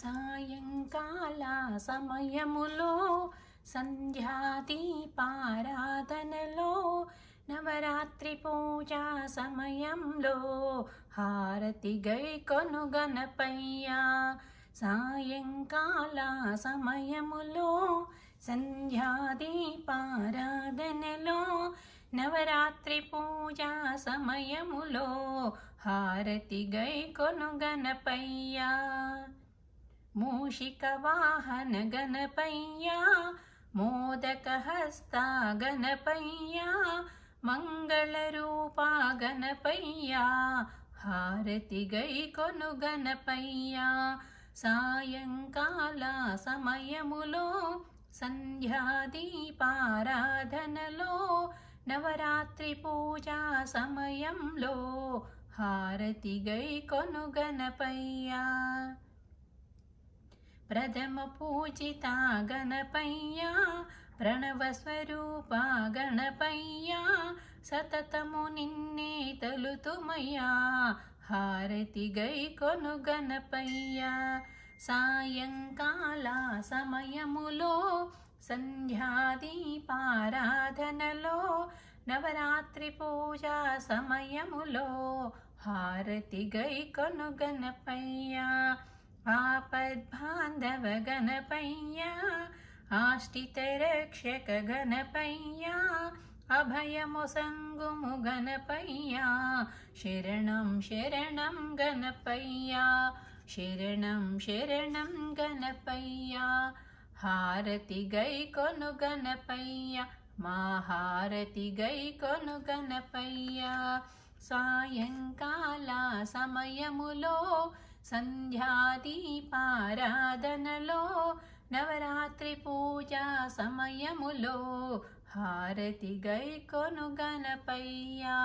సాయంకాల సమయములో సంధ్యాదీపారాధనలో నవరాత్రి పూజా సమయంలో హారతి గైకొను గణపయ్యా. సాయంకాల సమయములో సంధ్యాదీపారాధనలో నవరాత్రి పూజా సమయములో హారతి గైకొను గణపయ్యా. మూషిక వాహన గణపయ్యా, మోదక హస్త గణపయ్యా, మంగళ రూప గణపయ్యా, హారతి గైకొను గణపయ్యా. సాయంకాల సమయములో సంధ్యాదీపారాధనలో నవరాత్రి పూజా సమయంలో హారతి గైకొను గణపయ్యా. ప్రథమ పూజిత గణపయ్యా, ప్రణవ స్వరూప గణపయ్యా, సతతము నిన్నే తలుతుమయ్యా, హారతి గైకొను గణపయ్యా. సాయంకాల సమయములో సంధ్యాదీపారాధనలో నవరాత్రి పూజా సమయములో హారతి గైకొను గణపయ్యా. ఆపద్బాంధవ గణపయ్యా, ఆష్టిత రక్షక గణపయ్యా, అభయము సంగుము గణపయ్యా, శరణం శరణం గణపయ్యా, శరణం శరణం గణపయ్యా. హారతి గైకొను గణపయ్యా, మా హారతి గైకొను గణపయ్యా. సాయంకాల సమయములో సంధ్యాదీపారాధనలో నవరాత్రి పూజా సమయములో హారతి గైకొను గణపయ్యా.